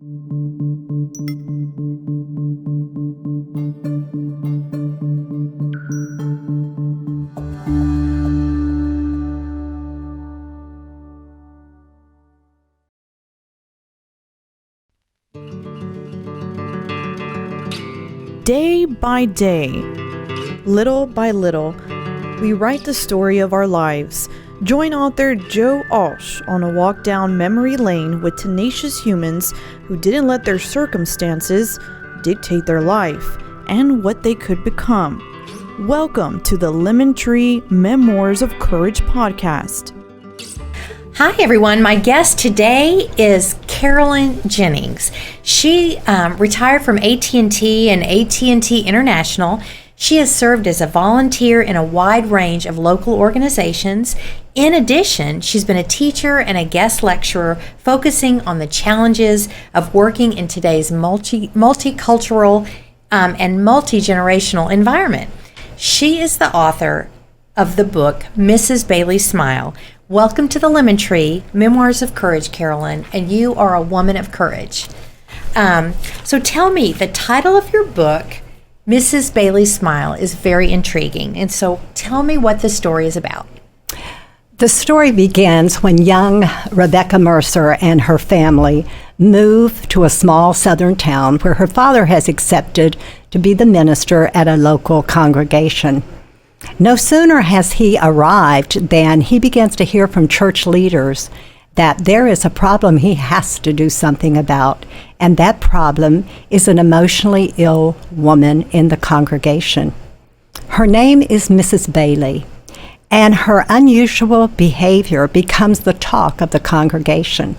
Day by day, little by little, we write the story of our lives. Join author Joe Alch on a walk down memory lane with tenacious humans who didn't let their circumstances dictate their life and what they could become. Welcome to the Lemon Tree Memoirs of Courage podcast. Hi, everyone. My guest today is Carolyn Jennings. She retired from AT&T and AT&T International. She has served as a volunteer in a wide range of local organizations. In addition, she's been a teacher and a guest lecturer focusing on the challenges of working in today's multicultural and multi-generational environment. She is the author of the book, Mrs. Bailey's Smile. Welcome to the Lemon Tree, Memoirs of Courage, Carolyn, and you are a woman of courage. So tell me, the title of your book, Mrs. Bailey's Smile, is very intriguing. And so tell me what the story is about. The story begins when young Rebecca Mercer and her family move to a small southern town where her father has accepted to be the minister at a local congregation. No sooner has he arrived than he begins to hear from church leaders that there is a problem he has to do something about, and that problem is an emotionally ill woman in the congregation. Her name is Mrs. Bailey, and her unusual behavior becomes the talk of the congregation.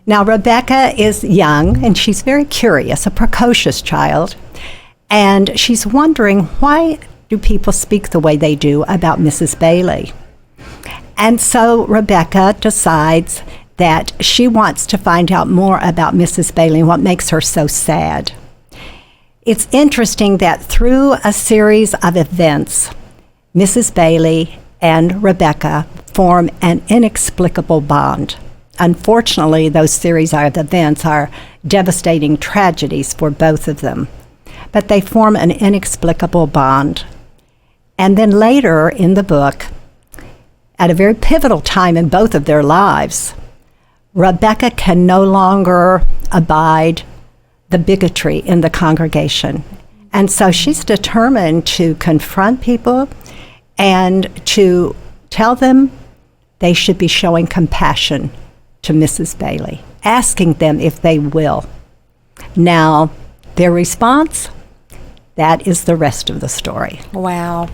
Now, Rebecca is young, and she's very curious, a precocious child, and she's wondering, why do people speak the way they do about Mrs. Bailey? And so Rebecca decides that she wants to find out more about Mrs. Bailey and what makes her so sad. It's interesting that through a series of events, Mrs. Bailey and Rebecca form an inexplicable bond. Unfortunately, those series of events are devastating tragedies for both of them, but they form an inexplicable bond. And then later in the book, at a very pivotal time in both of their lives, Rebecca can no longer abide the bigotry in the congregation. And so she's determined to confront people and to tell them they should be showing compassion to Mrs. Bailey, asking them if they will. Now, their response, that is the rest of the story. Wow.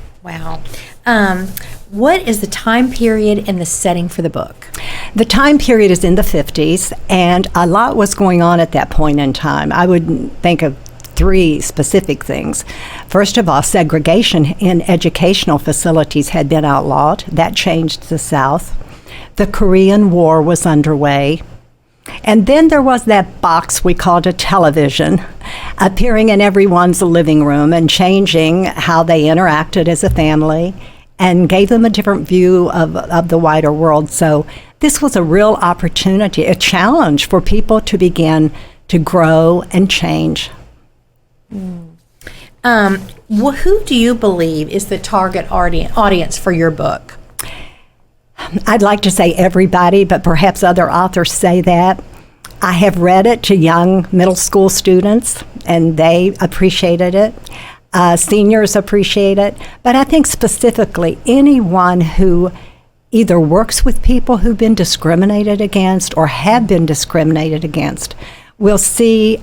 What is the time period and the setting for the book? The time period is in the 50s, and a lot was going on at that point in time. I would think of three specific things. First of all, segregation in educational facilities had been outlawed. That changed the South. The Korean War was underway. And then there was that box we called a television appearing in everyone's living room and changing how they interacted as a family and gave them a different view of the wider world. So this was a real opportunity, a challenge for people to begin to grow and change. Who do you believe is the target audience for your book? I'd like to say everybody, but perhaps other authors say that. I have read it to young middle school students, and they appreciated it. Seniors appreciate it. But I think specifically anyone who either works with people who've been discriminated against or have been discriminated against will see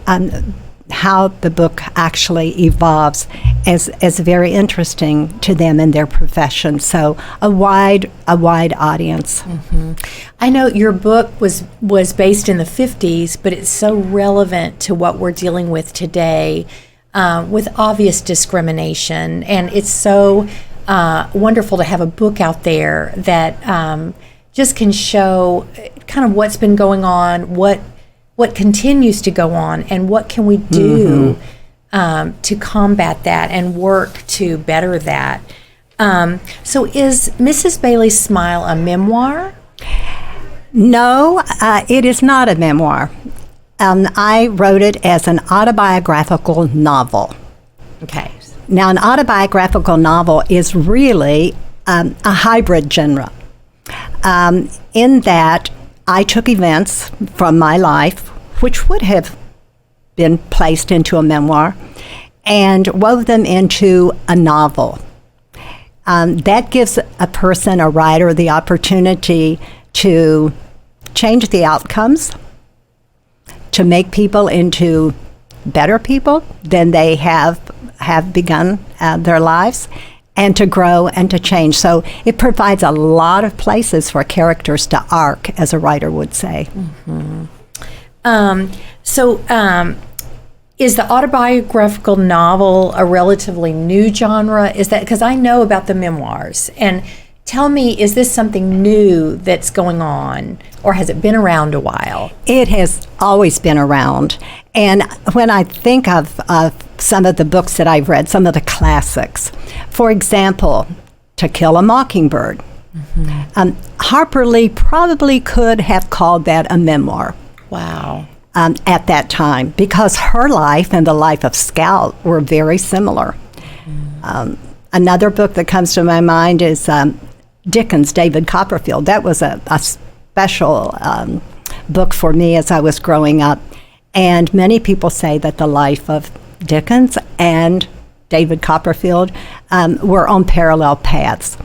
how the book actually evolves as very interesting to them in their profession. So a wide audience. Mm-hmm. I know your book was based in the 50s, but it's so relevant to what we're dealing with today with obvious discrimination. And it's so wonderful to have a book out there that just can show kind of what's been going on, what continues to go on, and what can we do to combat that and work to better that. So is Mrs. Bailey's Smile a memoir? No, it is not a memoir. I wrote it as an autobiographical novel. Okay. Now, an autobiographical novel is really a hybrid genre, in that I took events from my life, which would have been placed into a memoir, and wove them into a novel. That gives a person, a writer, the opportunity to change the outcomes, to make people into better people than they have begun their lives, and to grow and to change. So it provides a lot of places for characters to arc, as a writer would say. Is the autobiographical novel a relatively new genre? Is that, because I know about the memoirs, and tell me, is this something new that's going on, or has it been around a while? It has always been around. And when I think of some of the books that I've read, some of the classics, for example, To Kill a Mockingbird, Harper Lee probably could have called that a memoir. Wow. At that time, because her life and the life of Scout were very similar. Another book that comes to my mind is Dickens' David Copperfield. That was a special book for me as I was growing up. And many people say that the life of Dickens and David Copperfield were on parallel paths.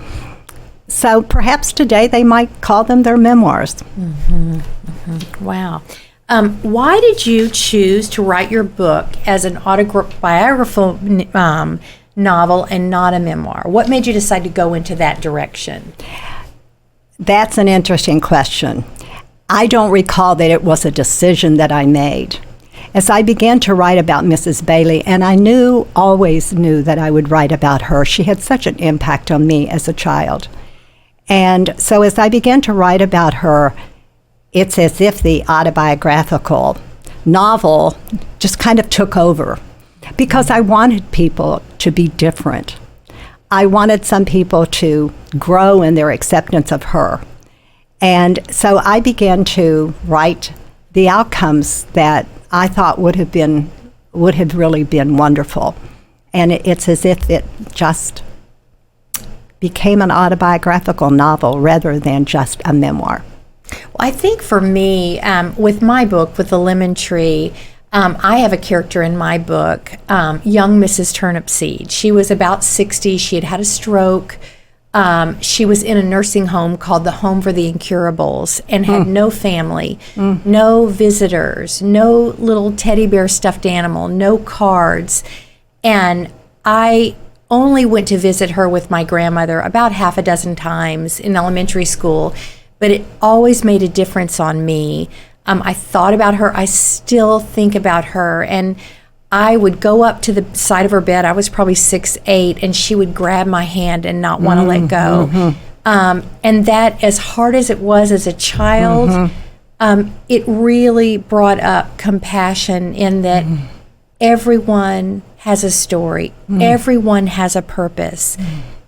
So perhaps today they might call them their memoirs. Wow. Why did you choose to write your book as an autobiographical novel and not a memoir? What made you decide to go into that direction? That's an interesting question. I don't recall that it was a decision that I made. As I began to write about Mrs. Bailey, and I always knew that I would write about her, she had such an impact on me as a child. And so as I began to write about her, it's as if the autobiographical novel just kind of took over, because I wanted people to be different. I wanted some people to grow in their acceptance of her. And so I began to write the outcomes that I thought would have really been wonderful. And it's as if it just became an autobiographical novel rather than just a memoir. Well, I think for me, with my book, with The Lemon Tree, I have a character in my book, young Mrs. Turnipseed. She was about 60. She had had a stroke. She was in a nursing home called the Home for the Incurables and had no family, no visitors, no little teddy bear stuffed animal, no cards. And I only went to visit her with my grandmother about half a dozen times in elementary school. But it always made a difference on me. I thought about her. I still think about her. And I would go up to the side of her bed. I was probably 6'8", and she would grab my hand and not want to let go. And that, as hard as it was as a child, it really brought up compassion in that everyone has a story. Everyone has a purpose.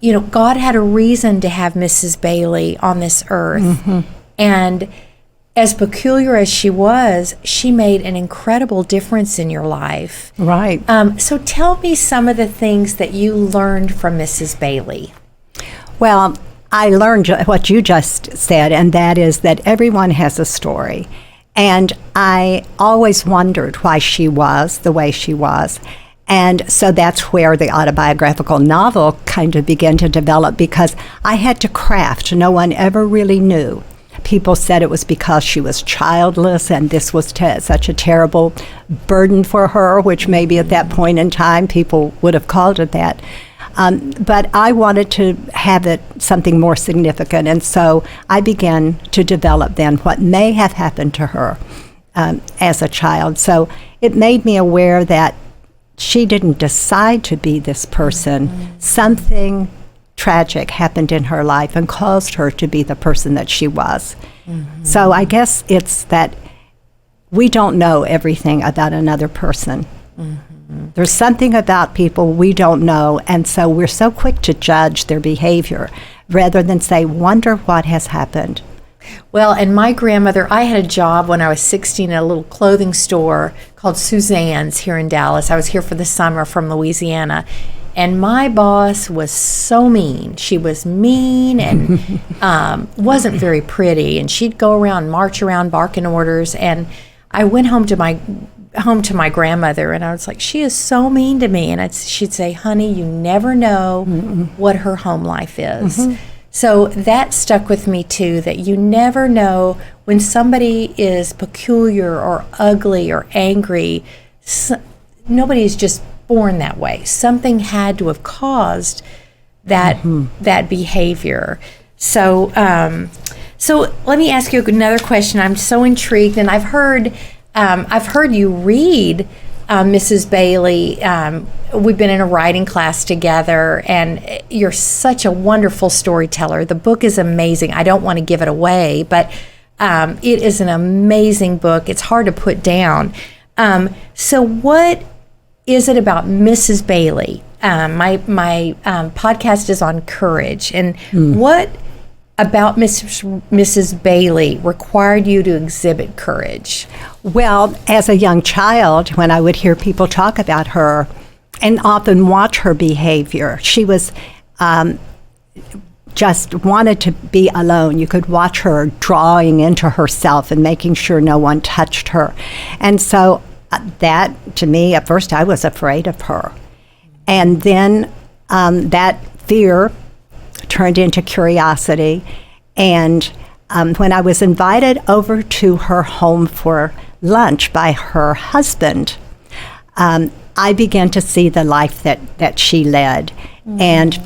You know, God had a reason to have Mrs. Bailey on this earth. And as peculiar as she was, she made an incredible difference in your life. Right. So tell me some of the things that you learned from Mrs. Bailey. Well, I learned what you just said, and that is that everyone has a story. And I always wondered why she was the way she was. And so that's where the autobiographical novel kind of began to develop, because I had to craft. No one ever really knew. People said it was because she was childless and this was such a terrible burden for her, which maybe at that point in time people would have called it that. But I wanted to have it something more significant, and so I began to develop then what may have happened to her as a child. So it made me aware that she didn't decide to be this person. Something tragic happened in her life and caused her to be the person that she was. So I guess it's that we don't know everything about another person. There's something about people we don't know, and so we're so quick to judge their behavior rather than say, wonder what has happened. Well, and my grandmother, I had a job when I was 16 at a little clothing store called Suzanne's here in Dallas. I was here for the summer from Louisiana. And my boss was so mean. She was mean and wasn't very pretty. And she'd go around, march around, barking orders. And I went home to my grandmother, and I was like, she is so mean to me. And she'd say, honey, you never know what her home life is. Mm-hmm. So that stuck with me too, that you never know when somebody is peculiar or ugly or angry. Nobody is just born that way. Something had to have caused that that behavior. So so let me ask you another question. I'm so intrigued, and I've heard you read Mrs. Bailey. We've been in a writing class together, and you're such a wonderful storyteller. The book is amazing. I don't want to give it away, but it is an amazing book. It's hard to put down. So what is it about Mrs. Bailey? My podcast is on courage, and what about Mrs. Bailey required you to exhibit courage? Well, as a young child, when I would hear people talk about her and often watch her behavior, she was just wanted to be alone. You could watch her drawing into herself and making sure no one touched her. And so that, to me, at first I was afraid of her. And then that fear turned into curiosity. And when I was invited over to her home for lunch by her husband, I began to see the life that she led and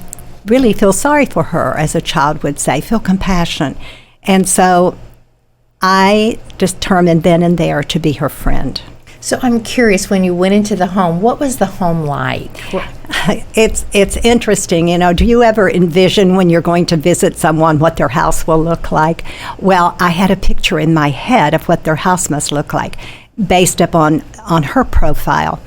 really feel sorry for her, as a child would say, feel compassion. And so I determined then and there to be her friend. So I'm curious, when you went into the home, what was the home like? It's interesting, do you ever envision when you're going to visit someone what their house will look like? Well, I had a picture in my head of what their house must look like based upon her profile.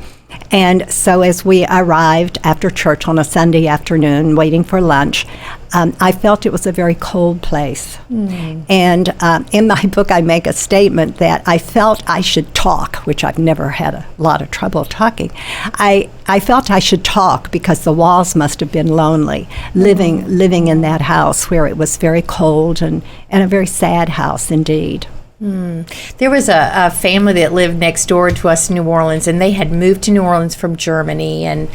And so as we arrived after church on a Sunday afternoon, waiting for lunch, I felt it was a very cold place. And in my book, I make a statement that I felt I should talk, which I've never had a lot of trouble talking. I felt I should talk because the walls must have been lonely, living in that house where it was very cold and a very sad house indeed. There was a family that lived next door to us in New Orleans, and they had moved to New Orleans from Germany, and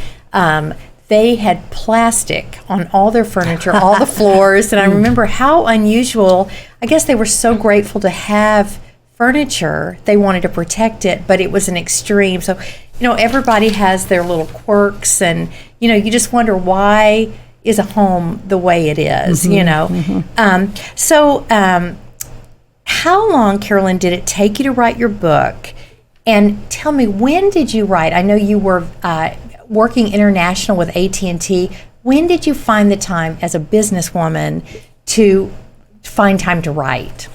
they had plastic on all their furniture, all the floors, and I remember how unusual. I guess they were so grateful to have furniture. They wanted to protect it, but it was an extreme. So, everybody has their little quirks, and, you just wonder, why is a home the way it is, How long, Carolyn, did it take you to write your book? And tell me, when did you write? I know you were working international with AT&T. When did you find the time as a businesswoman to find time to write?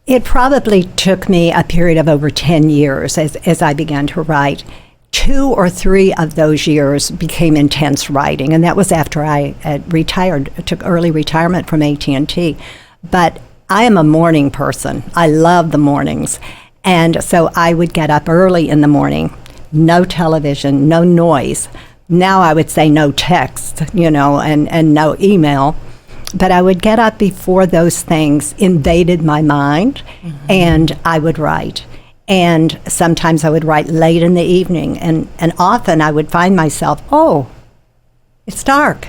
It probably took me a period of over 10 years as I began to write. 2 or 3 of those years became intense writing, and that was after I had retired, took early retirement from AT&T. But I am a morning person. I love the mornings. And so I would get up early in the morning, no television, no noise. Now I would say no text, and no email. But I would get up before those things invaded my mind, and I would write. And sometimes I would write late in the evening. And often I would find myself, it's dark.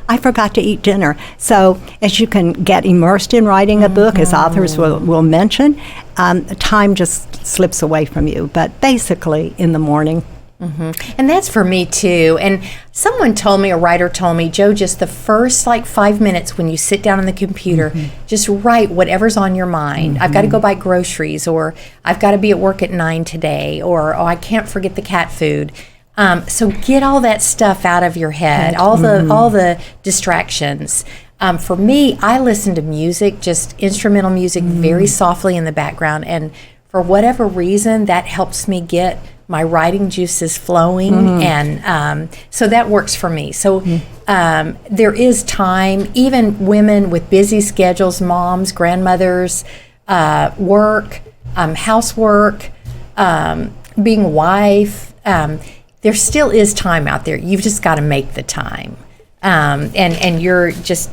I forgot to eat dinner. So as you can get immersed in writing a book, as authors will mention, time just slips away from you. But basically in the morning. And that's for me too. And someone told me, a writer told me, Joe, just the first 5 minutes when you sit down on the computer, just write whatever's on your mind. I've got to go buy groceries, or I've got to be at work at 9 today, or I can't forget the cat food. So get all that stuff out of your head, all the distractions. For me, I listen to music, just instrumental music, very softly in the background, and for whatever reason, that helps me get my writing juice is flowing, and so that works for me. So there is time, even women with busy schedules, moms, grandmothers, work, housework, being a wife, there still is time out there. You've just got to make the time. And you're just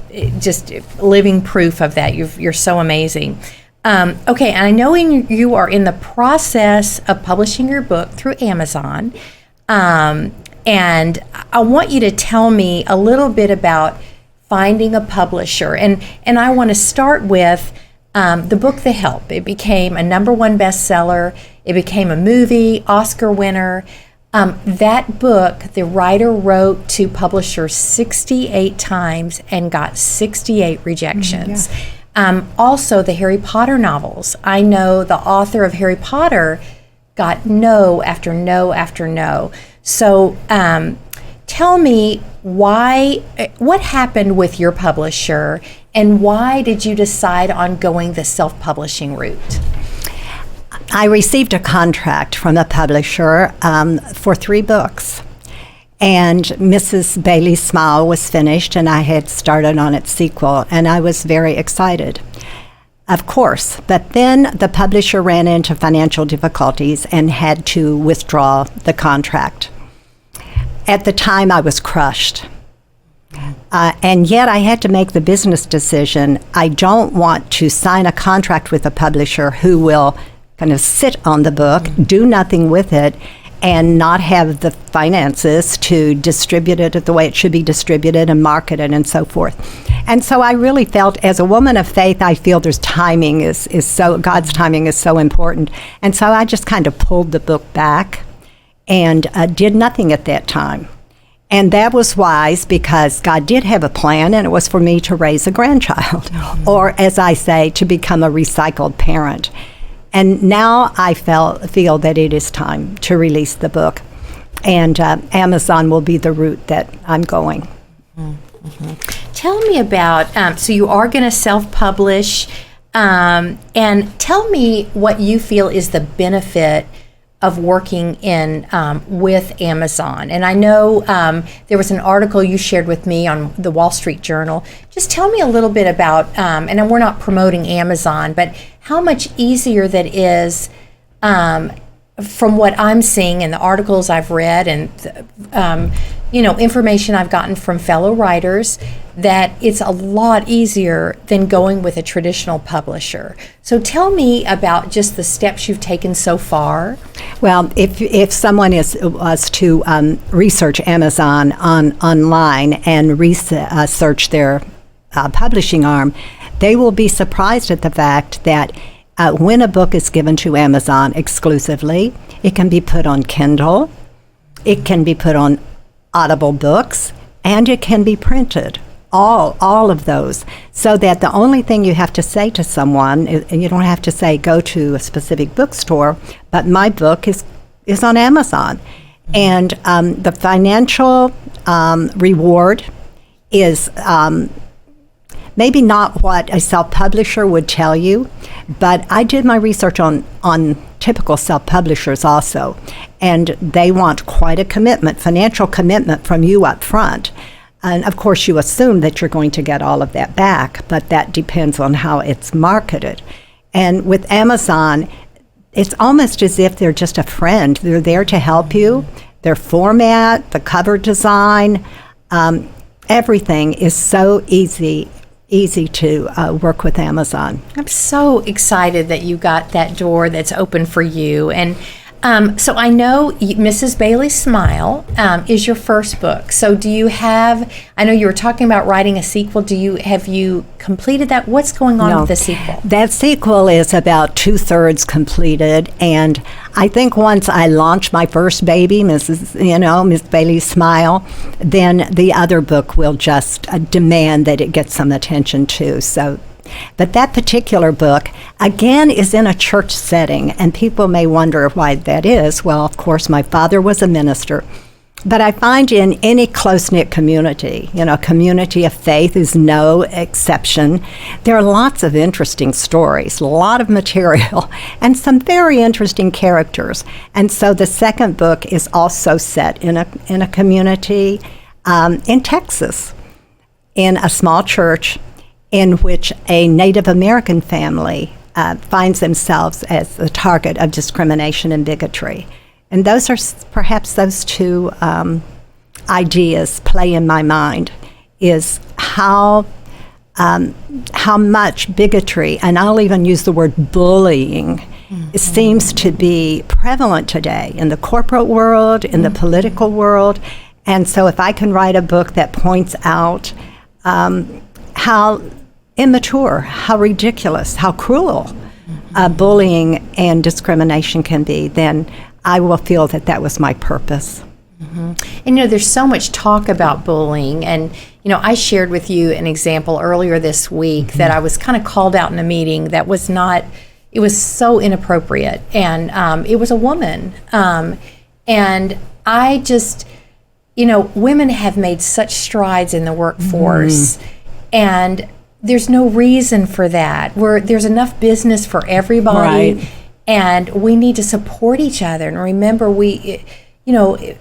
living proof of that. You're so amazing. Okay, and I know you are in the process of publishing your book through Amazon, and I want you to tell me a little bit about finding a publisher. And I want to start with the book, The Help. It became a #1 bestseller. It became a movie, Oscar winner. That book, the writer wrote to publishers 68 times and got 68 rejections. Also, the Harry Potter novels. I know the author of Harry Potter got no after no after no. So tell me what happened with your publisher, and why did you decide on going the self-publishing route? I received a contract from a publisher for 3 books. And Mrs. Bailey's Smile was finished, and I had started on its sequel, and I was very excited, of course. But then the publisher ran into financial difficulties and had to withdraw the contract. At the time, I was crushed. And yet I had to make the business decision. I don't want to sign a contract with a publisher who will kind of sit on the book, do nothing with it, and not have the finances to distribute it the way it should be distributed and market it and so forth. And so I really felt, as a woman of faith, I feel there's timing is so, God's timing is so important. And so I just kind of pulled the book back and did nothing at that time. And that was wise, because God did have a plan, and it was for me to raise a grandchild, or as I say, to become a recycled parent. And now I feel that it is time to release the book, and Amazon will be the route that I'm going. Tell me about, so you are going to self-publish, and tell me what you feel is the benefit of working in with Amazon. And I know there was an article you shared with me on the Wall Street Journal. Just tell me a little bit about, and we're not promoting Amazon, but how much easier that is from what I'm seeing in the articles I've read, and information I've gotten from fellow writers, that it's a lot easier than going with a traditional publisher. So tell me about just the steps you've taken so far. Well, if someone was to research Amazon online and research their publishing arm, they will be surprised at the fact that when a book is given to Amazon exclusively, it can be put on Kindle, it can be put on Audible books, and it can be printed. All of those, so that the only thing you have to say to someone, and you don't have to say go to a specific bookstore, but my book is on Amazon. And the financial reward is maybe not what a self-publisher would tell you, but I did my research on typical self-publishers also, and they want quite a commitment, financial commitment from you up front. And of course, you assume that you're going to get all of that back, but that depends on how it's marketed. And with Amazon, it's almost as if they're just a friend. They're there to help you. Their format, the cover design, everything is so easy to work with Amazon. I'm so excited that you got that door that's open for you. And so I know Mrs. Bailey's Smile is your first book. So do you have, I know you were talking about writing a sequel. Have you completed that? What's going on with the sequel? That sequel is about 2/3 completed. And I think once I launch my first baby, Miss Bailey's Smile, then the other book will just demand that it get some attention too. But that particular book, again, is in a church setting, and people may wonder why that is. Well, of course, my father was a minister, But I find in any close-knit community, community of faith is no exception. There are lots of interesting stories, a lot of material, and some very interesting characters. And so the second book is also set in a community in Texas, in a small church in which a Native American family finds themselves as the target of discrimination and bigotry. And those are perhaps those two ideas play in my mind, is how much bigotry, and I'll even use the word bullying, it seems to be prevalent today in the corporate world, in the political world. And so if I can write a book that points out how immature, how ridiculous, how cruel bullying and discrimination can be, then I will feel that was my purpose. And there's so much talk about bullying, and I shared with you an example earlier this week that I was kind of called out in a meeting that was not, it was so inappropriate, and it was a woman, and I just, women have made such strides in the workforce, and there's no reason for that. There's enough business for everybody. Right. And we need to support each other. And remember, you need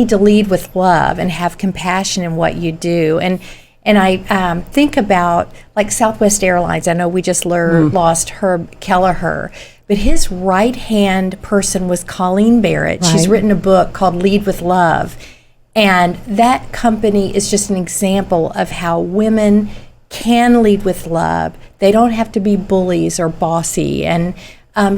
to lead with love and have compassion in what you do. And I think about, like, Southwest Airlines. I know we just lost Herb Kelleher, but his right-hand person was Colleen Barrett. Right. She's written a book called Lead with Love. And that company is just an example of how women can lead with love. They don't have to be bullies or bossy, and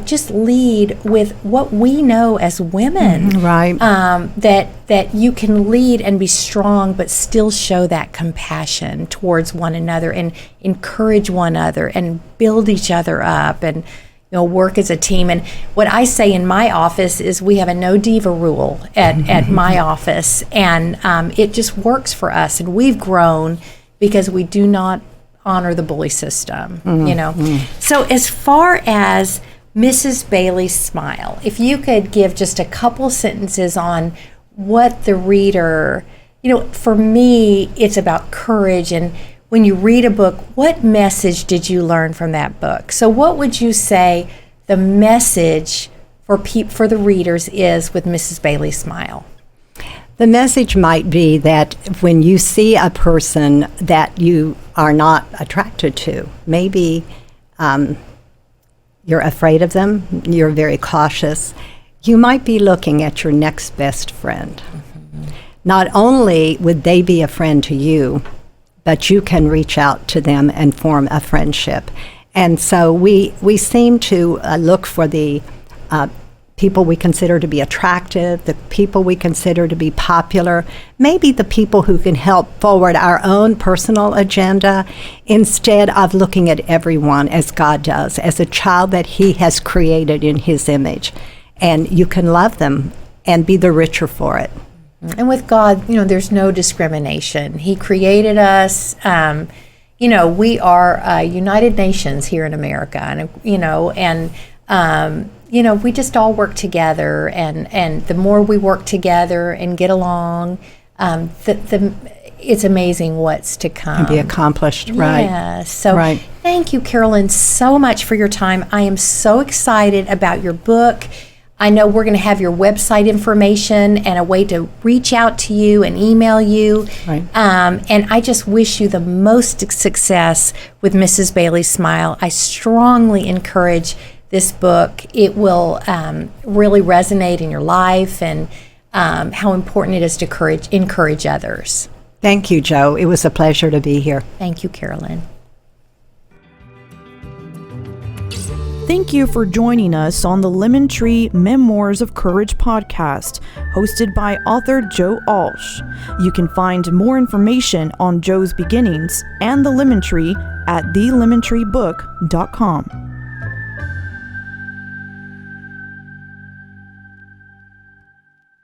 just lead with what we know as women. Right. That you can lead and be strong, but still show that compassion towards one another and encourage one another and build each other up and work as a team. And what I say in my office is we have a no diva rule at my office, and it just works for us. And we've grown because we do not honor the bully system, So as far as Mrs. Bailey's Smile, if you could give just a couple sentences on what the reader, for me, it's about courage. And when you read a book, what message did you learn from that book? So what would you say the message for the readers is with Mrs. Bailey's Smile? The message might be that when you see a person that you are not attracted to, maybe you're afraid of them, you're very cautious, you might be looking at your next best friend. Not only would they be a friend to you, but you can reach out to them and form a friendship. And so we seem to look for the people we consider to be attractive, the people we consider to be popular, maybe the people who can help forward our own personal agenda, instead of looking at everyone as God does, as a child that He has created in His image. And you can love them and be the richer for it. And with God, there's no discrimination. He created us. We are United Nations here in America, and we just all work together, and the more we work together and get along, it's amazing what's to come. And be accomplished, right. Yeah. So right. Thank you, Carolyn, so much for your time. I am so excited about your book. I know we're going to have your website information and a way to reach out to you and email you. Right. And I just wish you the most success with Mrs. Bailey's Smile. I strongly encourage this book. It will really resonate in your life, and how important it is to encourage others. Thank you, Joe. It was a pleasure to be here. Thank you, Carolyn. Thank you for joining us on the Lemon Tree Memoirs of Courage podcast, hosted by author Joe Alch. You can find more information on Joe's beginnings and the Lemon Tree at thelemontreebook.com.